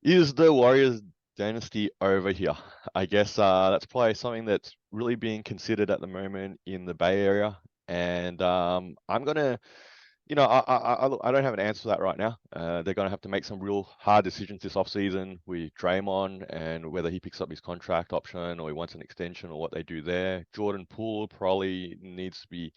Is the Warriors dynasty over here? I guess that's probably something that's really being considered at the moment in the Bay Area. And I'm gonna, I don't have an answer for that right now. They're gonna have to make some real hard decisions this offseason with Draymond and whether he picks up his contract option or he wants an extension or what they do there. Jordan Poole probably needs to be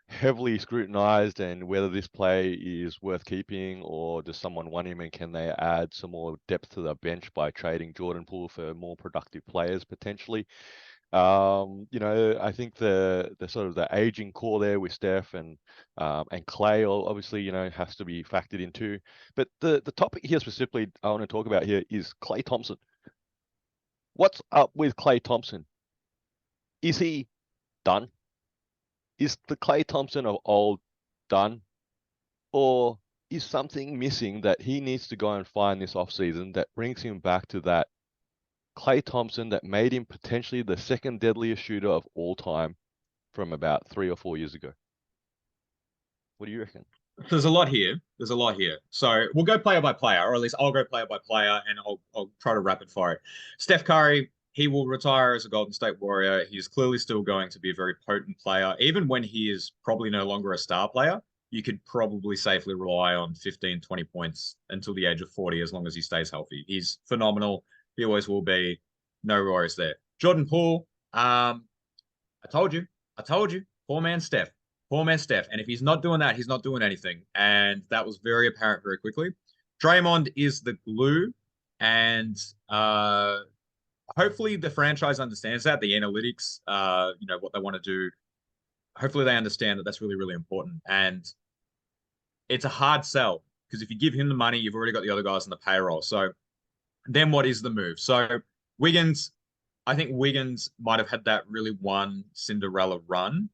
heavily scrutinized and whether this play is worth keeping or does someone want him and can they add some more depth to the bench by trading Jordan Poole for more productive players potentially. I think the sort of the aging core there with Steph and Klay obviously, has to be factored into. But the topic here specifically I want to talk about here is Klay Thompson. What's up with Klay Thompson? Is he done? Is the Klay Thompson of old done? Or is something missing that he needs to go and find this offseason that brings him back to that Klay Thompson that made him potentially the second deadliest shooter of all time from about 3 or 4 years ago? What do you reckon? There's a lot here. There's a lot here. So we'll go player by player, or at least I'll go player by player, and I'll try to rapid fire it. Steph Curry, he will retire as a Golden State Warrior. He's clearly still going to be a very potent player, even when he is probably no longer a star player. You could probably safely rely on 15, 20 points until the age of 40, as long as he stays healthy. He's phenomenal. He always will be. No worries there. Jordan Poole, I told you. I told you. Poor man Steph. Poor man Steph. And if he's not doing that, he's not doing anything. And that was very apparent very quickly. Draymond is the glue. And hopefully the franchise understands that, the analytics, what they want to do. Hopefully they understand that that's really, really important. And it's a hard sell because if you give him the money, you've already got the other guys on the payroll. So then what is the move? So Wiggins, I think Wiggins might have had that really one Cinderella run.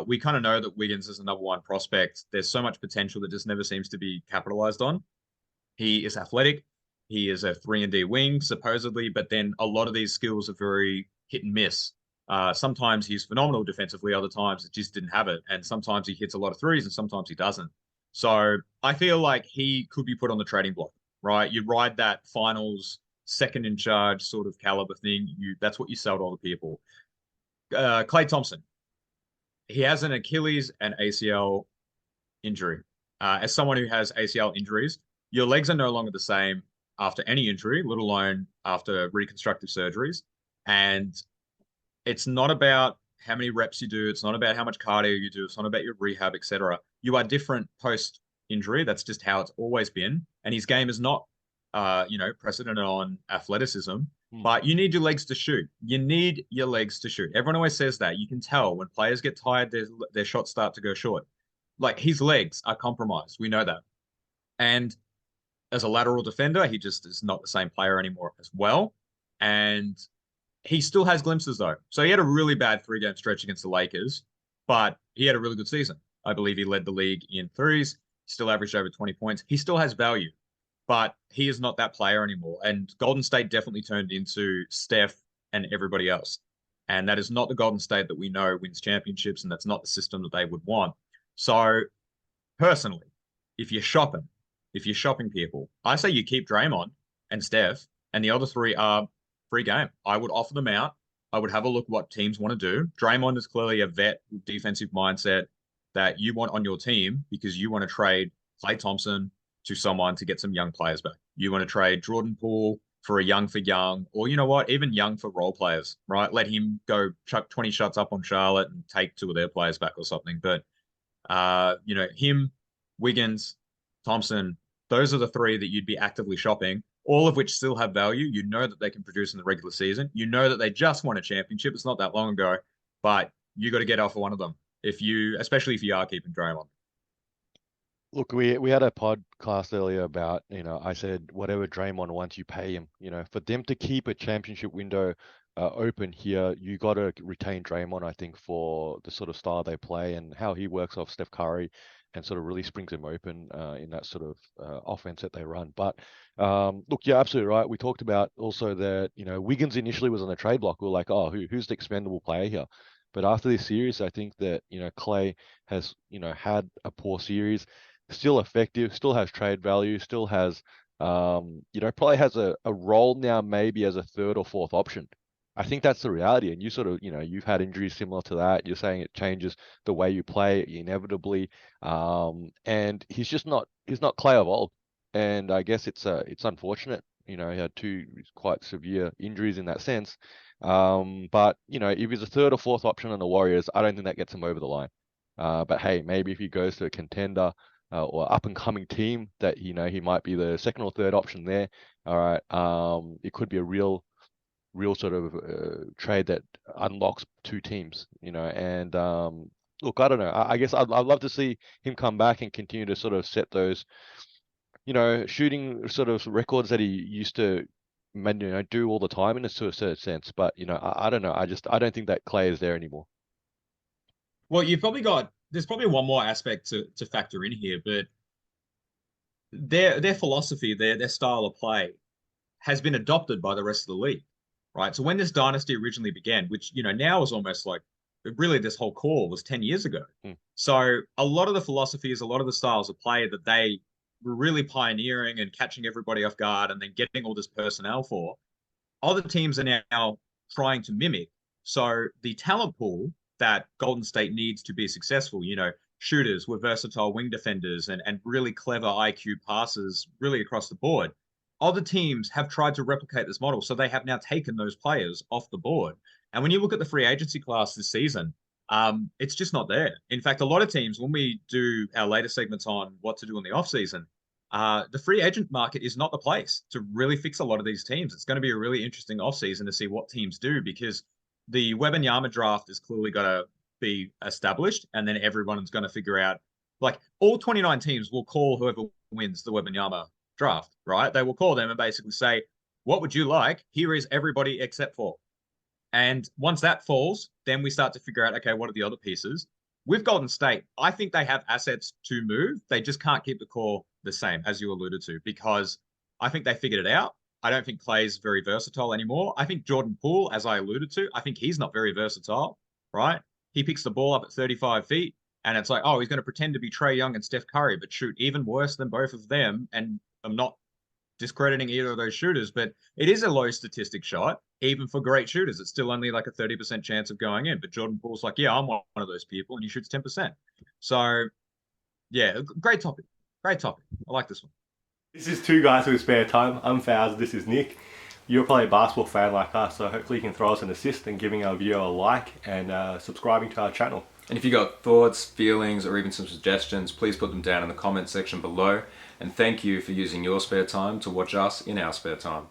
We kind of know that Wiggins is a number one prospect. There's so much potential that just never seems to be capitalized on. He is athletic. He is a 3-and-D wing, supposedly, but then a lot of these skills are very hit and miss. Sometimes he's phenomenal defensively, other times it just didn't have it. And sometimes he hits a lot of threes and sometimes he doesn't. So I feel like he could be put on the trading block, right? You ride that finals second in charge sort of caliber thing. That's what you sell to other people. Klay Thompson, he has an Achilles and ACL injury. As someone who has ACL injuries, your legs are no longer the same after any injury, let alone after reconstructive surgeries. And it's not about how many reps you do. It's not about how much cardio you do. It's not about your rehab, etc. You are different post injury. That's just how it's always been. And his game is not, precedent on athleticism. But you need your legs to shoot. You need your legs to shoot. Everyone always says that. You can tell when players get tired, their shots start to go short. Like his legs are compromised. We know that. And as a lateral defender, he just is not the same player anymore as well. And he still has glimpses though. So he had a really bad 3-game stretch against the Lakers, but he had a really good season. I believe he led the league in threes, still averaged over 20 points. He still has value, but he is not that player anymore. And Golden State definitely turned into Steph and everybody else. And that is not the Golden State that we know wins championships, and that's not the system that they would want. So personally, if you're shopping, if you're shopping people, I say you keep Draymond and Steph, and the other three are free game. I would offer them out. I would have a look what teams want to do. Draymond is clearly a vet with defensive mindset that you want on your team because you want to trade Klay Thompson to someone to get some young players back. You want to trade Jordan Poole for a young for young, or you know what, even young for role players, right? Let him go chuck 20 shots up on Charlotte and take 2 of their players back or something. But him, Wiggins, Thompson, those are the 3 that you'd be actively shopping, all of which still have value. You know that they can produce in the regular season. You know that they just won a championship. It's not that long ago, but you got to get off of one of them especially if you are keeping Draymond. Look, we had a podcast earlier about, I said whatever Draymond wants, you pay him. For them to keep a championship window open here, you got to retain Draymond, I think, for the sort of style they play and how he works off Steph Curry and sort of really springs him open in that sort of offense that they run. But look, you're absolutely right. We talked about also that, Wiggins initially was on the trade block. We were like, oh, who's the expendable player here? But after this series, I think that, Klay has, had a poor series, still effective, still has trade value, still has probably has a role now maybe as a third or fourth option. I think that's the reality. And you sort of, you've had injuries similar to that. You're saying it changes the way you play inevitably. And he's not Clay of old. And I guess it's unfortunate. He had two quite severe injuries in that sense. But if he's a third or fourth option on the Warriors, I don't think that gets him over the line. But hey, maybe if he goes to a contender or up and coming team that he might be the second or third option there. All right, it could be a real sort of trade that unlocks two teams. And look, I don't know. I guess I'd love to see him come back and continue to sort of set those shooting sort of records that he used to do all the time in a sort of certain sense. But I don't know. I don't think that Clay is there anymore. Well, you've probably got there's probably one more aspect to factor in here, but their philosophy, their style of play has been adopted by the rest of the league, right? So when this dynasty originally began, which now is almost like really this whole core was 10 years ago. Hmm. So a lot of the philosophies, a lot of the styles of play that they were really pioneering and catching everybody off guard and then getting all this personnel for, other teams are now trying to mimic. So the talent pool that Golden State needs to be successful, shooters with versatile wing defenders and really clever IQ passes really across the board. Other teams have tried to replicate this model. So they have now taken those players off the board. And when you look at the free agency class this season, it's just not there. In fact, a lot of teams, when we do our later segments on what to do in the offseason, the free agent market is not the place to really fix a lot of these teams. It's going to be a really interesting offseason to see what teams do because the Wembanyama draft is clearly got to be established, and then everyone's going to figure out, like, all 29 teams will call whoever wins the Wembanyama draft, right? They will call them and basically say, what would you like? Here is everybody except for. And once that falls, then we start to figure out, okay, what are the other pieces? With Golden State, I think they have assets to move. They just can't keep the core the same, as you alluded to, because I think they figured it out. I don't think Clay's very versatile anymore. I think Jordan Poole, as I alluded to, I think he's not very versatile, right? He picks the ball up at 35 feet, and it's like, oh, he's going to pretend to be Trae Young and Steph Curry, but shoot even worse than both of them. And I'm not discrediting either of those shooters, but it is a low statistic shot, even for great shooters. It's still only like a 30% chance of going in. But Jordan Poole's like, yeah, I'm one of those people, and he shoots 10%. So, yeah, great topic. Great topic. I like this one. This is Two Guys With Spare Time. I'm Faz, this is Nick. You're probably a basketball fan like us, so hopefully you can throw us an assist in giving our video a like and subscribing to our channel. And if you got thoughts, feelings, or even some suggestions, please put them down in the comment section below. And thank you for using your spare time to watch us in our spare time.